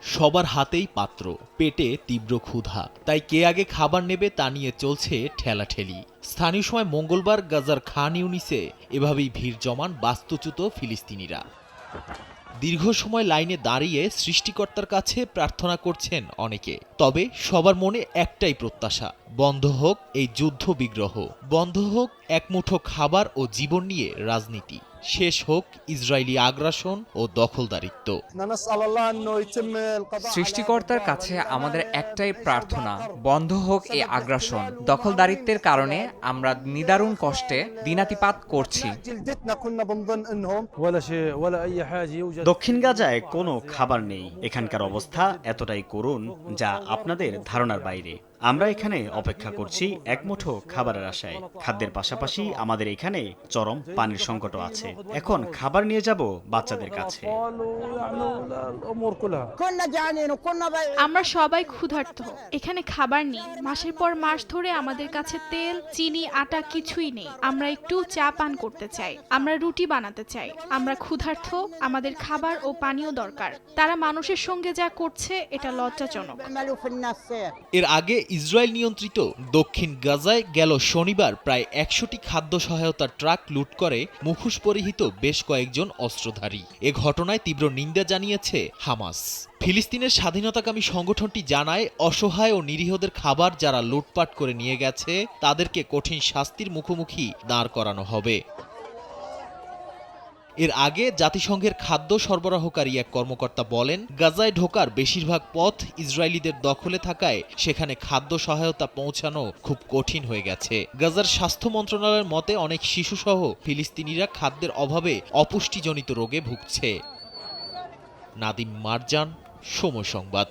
সবার হাতেই পাত্র, পেটে তীব্র ক্ষুধা, তাই কে আগে খাবার নেবে তা নিয়ে চলছে ঠেলাঠেলি। স্থানীয় সময় মঙ্গলবার গাজার খান ইউনিসে এভাবেই ভিড় জমান বাস্তুচ্যুত ফিলিস্তিনিরা। দীর্ঘ সময় লাইনে দাঁড়িয়ে সৃষ্টিকর্তার কাছে প্রার্থনা করছেন অনেকে। তবে সবার মনে একটাই প্রত্যাশা, বন্ধ হোক এই যুদ্ধ বিগ্রহ, বন্ধ হোক একমুঠো খাবার ও জীবন নিয়ে রাজনীতি, শেষ হোক ইসরায়েলি আগ্রাসন ও দখলদারিত্ব। সৃষ্টিকর্তার কাছে আমাদের একটাই প্রার্থনা, বন্ধ হোক এই আগ্রাসন। দখলদারিত্বের কারণে আমরা নিদারুণ কষ্টে দিনাতিপাত করছি। দক্ষিণ গাজায় কোনো খাবার নেই। এখানকার অবস্থা এতটাই করুণ যা আপনাদের ধারণার বাইরে। আমরা এখানে অপেক্ষা করছি একমুঠো খাবারের আশায়। খাদ্যের পাশাপাশি আমাদের এখানে চরম পানির সংকটও আছে। এখন খাবার নিয়ে যাব বাচ্চাদের কাছে। আমরা সবাই ক্ষুধার্ত, এখানে খাবার নেই। মাসের পর মাস ধরে আমাদের কাছে তেল, চিনি, আটা কিছুই নেই। আমরা একটু চা পান করতে চাই, আমরা রুটি বানাতে চাই। আমরা ক্ষুধার্ত, আমাদের খাবার ও পানীয় দরকার। তারা মানুষের সঙ্গে যা করছে এটা লজ্জাজনক। এর আগে ইসরায়েল নিয়ন্ত্রিত দক্ষিণ গাজায় গেল শনিবার প্রায় ১০০টি খাদ্য সহায়তার ট্রাক লুট করে মুখোশ পরিহিত বেশ কয়েকজন অস্ত্রধারী। এ ঘটনায় তীব্র নিন্দা জানিয়েছে হামাস। ফিলিস্তিনের স্বাধীনতাকামী সংগঠনটি জানায়, অসহায় ও নিরীহদের খাবার যারা লুটপাট করে নিয়ে গেছে তাদেরকে কঠিন শাস্তির মুখোমুখি দাঁড় করানো হবে। এর আগে জাতিসংঘের খাদ্য সরবরাহকারী এক কর্মকর্তা বলেন, গাজায় ঢোকার বেশিরভাগ পথ ইসরায়েলিদের দখলে থাকায় সেখানে খাদ্য সহায়তা পৌঁছানো খুব কঠিন হয়ে গেছে। গাজার স্বাস্থ্য মন্ত্রণালয়ের মতে অনেক শিশুসহ ফিলিস্তিনিরা খাদ্যের অভাবে অপুষ্টিজনিত রোগে ভুগছে। নাদিম মারজান, সময় সংবাদ।